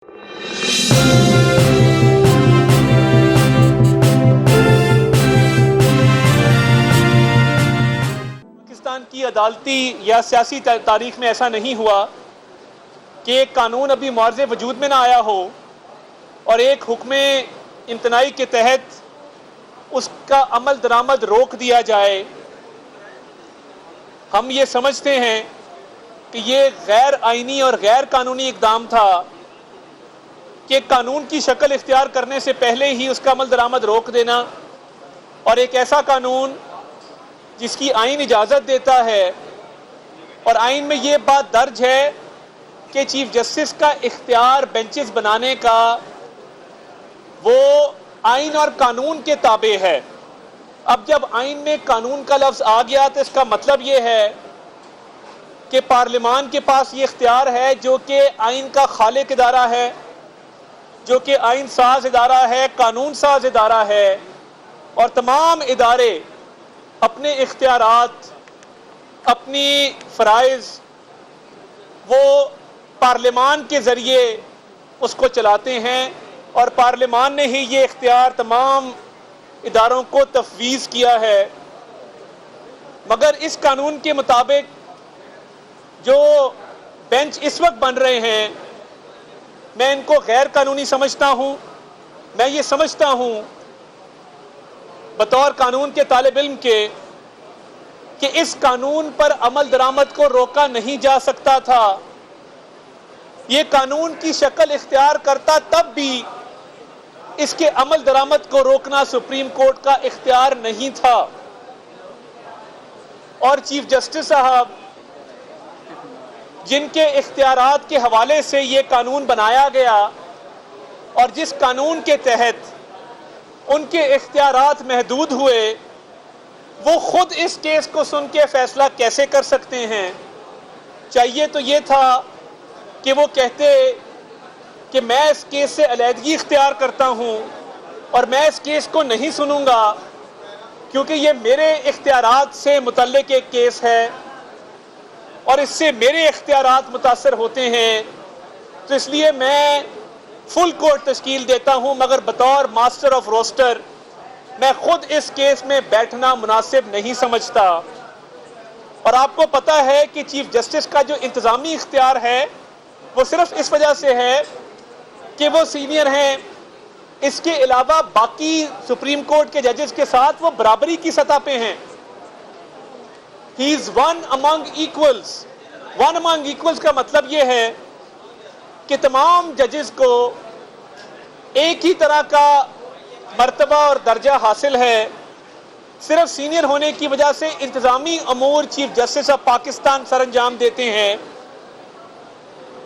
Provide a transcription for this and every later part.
پاکستان کی عدالتی یا سیاسی تاریخ میں ایسا نہیں ہوا کہ ایک قانون ابھی معارضے وجود میں نہ آیا ہو اور ایک حکم امتناعی کے تحت اس کا عمل درآمد روک دیا جائے۔ ہم یہ سمجھتے ہیں کہ یہ غیر آئینی اور غیر قانونی اقدام تھا کہ قانون کی شکل اختیار کرنے سے پہلے ہی اس کا عمل درآمد روک دینا، اور ایک ایسا قانون جس کی آئین اجازت دیتا ہے اور آئین میں یہ بات درج ہے کہ چیف جسٹس کا اختیار بینچز بنانے کا وہ آئین اور قانون کے تابع ہے۔ اب جب آئین میں قانون کا لفظ آ گیا تو اس کا مطلب یہ ہے کہ پارلیمان کے پاس یہ اختیار ہے جو کہ آئین کا خالق ادارہ ہے، جو کہ آئین ساز ادارہ ہے، قانون ساز ادارہ ہے، اور تمام ادارے اپنے اختیارات، اپنی فرائض وہ پارلیمان کے ذریعے اس کو چلاتے ہیں، اور پارلیمان نے ہی یہ اختیار تمام اداروں کو تفویض کیا ہے۔ مگر اس قانون کے مطابق جو بینچ اس وقت بن رہے ہیں میں ان کو غیر قانونی سمجھتا ہوں۔ میں یہ سمجھتا ہوں بطور قانون کے طالب علم کے کہ اس قانون پر عمل درآمد کو روکا نہیں جا سکتا تھا۔ یہ قانون کی شکل اختیار کرتا تب بھی اس کے عمل درآمد کو روکنا سپریم کورٹ کا اختیار نہیں تھا، اور چیف جسٹس صاحب جن کے اختیارات کے حوالے سے یہ قانون بنایا گیا اور جس قانون کے تحت ان کے اختیارات محدود ہوئے، وہ خود اس کیس کو سن کے فیصلہ کیسے کر سکتے ہیں؟ چاہیے تو یہ تھا کہ وہ کہتے کہ میں اس کیس سے علیحدگی اختیار کرتا ہوں اور میں اس کیس کو نہیں سنوں گا کیونکہ یہ میرے اختیارات سے متعلق ایک کیس ہے اور اس سے میرے اختیارات متاثر ہوتے ہیں، تو اس لیے میں فل کورٹ تشکیل دیتا ہوں، مگر بطور ماسٹر آف روسٹر میں خود اس کیس میں بیٹھنا مناسب نہیں سمجھتا۔ اور آپ کو پتہ ہے کہ چیف جسٹس کا جو انتظامی اختیار ہے وہ صرف اس وجہ سے ہے کہ وہ سینئر ہیں، اس کے علاوہ باقی سپریم کورٹ کے ججز کے ساتھ وہ برابری کی سطح پہ ہیں۔ He is one among equals۔ One among equals کا مطلب یہ ہے کہ تمام ججز کو ایک ہی طرح کا مرتبہ اور درجہ حاصل ہے، صرف سینئر ہونے کی وجہ سے انتظامی امور چیف جسٹس آف پاکستان سر انجام دیتے ہیں،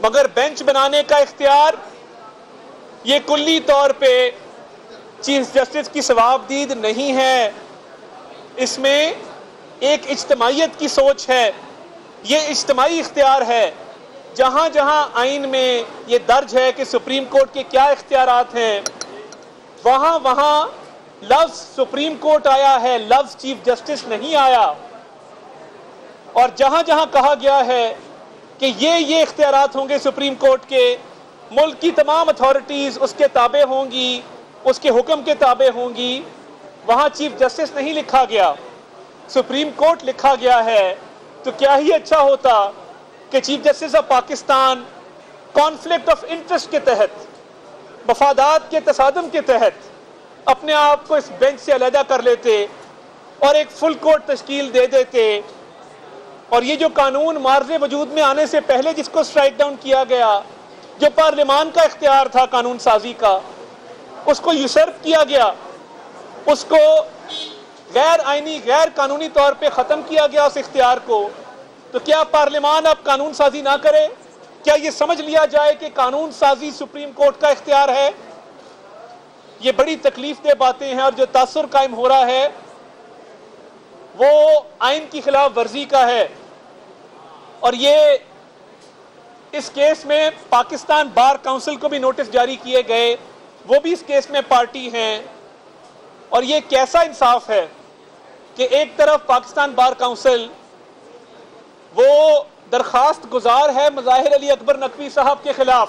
مگر بینچ بنانے کا اختیار یہ کلی طور پہ چیف جسٹس کی صوابدید نہیں ہے۔ اس میں ایک اجتماعیت کی سوچ ہے، یہ اجتماعی اختیار ہے۔ جہاں جہاں آئین میں یہ درج ہے کہ سپریم کورٹ کے کیا اختیارات ہیں، وہاں وہاں لفظ سپریم کورٹ آیا ہے، لفظ چیف جسٹس نہیں آیا، اور جہاں جہاں کہا گیا ہے کہ یہ اختیارات ہوں گے سپریم کورٹ کے، ملک کی تمام اتھارٹیز اس کے تابع ہوں گی، اس کے حکم کے تابع ہوں گی، وہاں چیف جسٹس نہیں لکھا گیا، سپریم کورٹ لکھا گیا ہے۔ تو کیا ہی اچھا ہوتا کہ chief justice of Pakistan conflict of interest کے تحت، مفادات کے تصادم کے تحت اپنے آپ کو اس بینچ سے علیحدہ کر لیتے اور ایک فل کورٹ تشکیل دے دیتے، اور یہ جو قانون معارضے وجود میں آنے سے پہلے جس کو سٹرائک ڈاؤن کیا گیا، جو پارلیمان کا اختیار تھا قانون سازی کا، اس کو یوسرپ کیا گیا، اس کو غیر آئینی غیر قانونی طور پہ ختم کیا گیا اس اختیار کو۔ تو کیا پارلیمان اب قانون سازی نہ کرے؟ کیا یہ سمجھ لیا جائے کہ قانون سازی سپریم کورٹ کا اختیار ہے؟ یہ بڑی تکلیف دہ باتیں ہیں، اور جو تاثر قائم ہو رہا ہے وہ آئین کی خلاف ورزی کا ہے۔ اور یہ اس کیس میں پاکستان بار کونسل کو بھی نوٹس جاری کیے گئے، وہ بھی اس کیس میں پارٹی ہیں، اور یہ کیسا انصاف ہے کہ ایک طرف پاکستان بار کونسل وہ درخواست گزار ہے مظاہر علی اکبر نقوی صاحب کے خلاف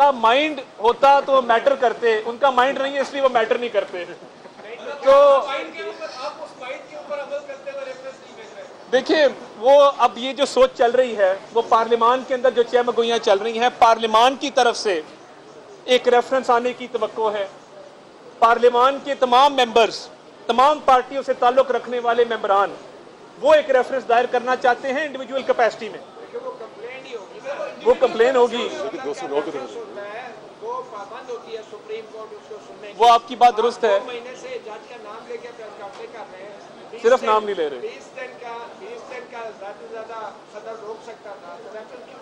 کا مائنڈ ہوتا تو وہ میٹر کرتے, ان کا مائنڈ نہیں ہے اس لیے وہ میٹر نہیں کرتے. تو دیکھیں وہ اب یہ جو سوچ چل رہی ہے وہ پارلیمان کے اندر جو چہمگوئیاں چل رہی ہیں, پارلیمان کی طرف سے ایک ریفرنس آنے کی توقع ہے. پارلیمان کے تمام ممبرز, تمام پارٹیوں سے تعلق رکھنے والے ممبران وہ ایک ریفرنس دائر کرنا چاہتے ہیں انڈیویجول کیپیسٹی میں. وہ کمپلین ہوگی, وہ آپ کی بات درست ہے, صرف نام نہیں لے رہے.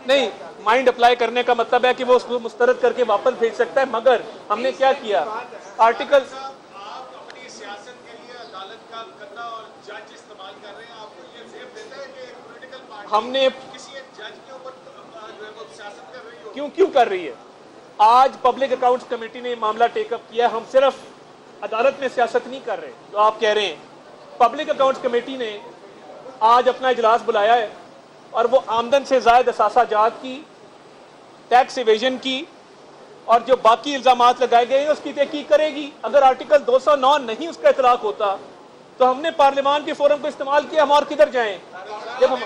نہیں, مائنڈ اپلائی کرنے کا مطلب ہے کہ وہ اس کو مسترد کر کے واپس بھیج سکتا ہے, مگر ہم نے کیا کیا آرٹیکل ہم نے کیوں کر رہی ہے. آج پبلک اکاؤنٹس کمیٹی نے معاملہ ٹیک اپ کیا. ہم صرف عدالت میں سیاست نہیں کر رہے جو آپ کہہ رہے ہیں. پبلک اکاؤنٹس کمیٹی نے آج اپنا اجلاس بلایا ہے اور وہ آمدن سے زائد اثاثہ جات کی, ٹیکس ایویژن کی اور جو باقی الزامات لگائے گئے ہیں اس کی تحقیق کرے گی. اگر آرٹیکل 209 نہیں اس کا اطلاق ہوتا تو ہم نے پارلیمان کے فورم کو استعمال کیا, ہم اور کدھر جائیں. جب ہم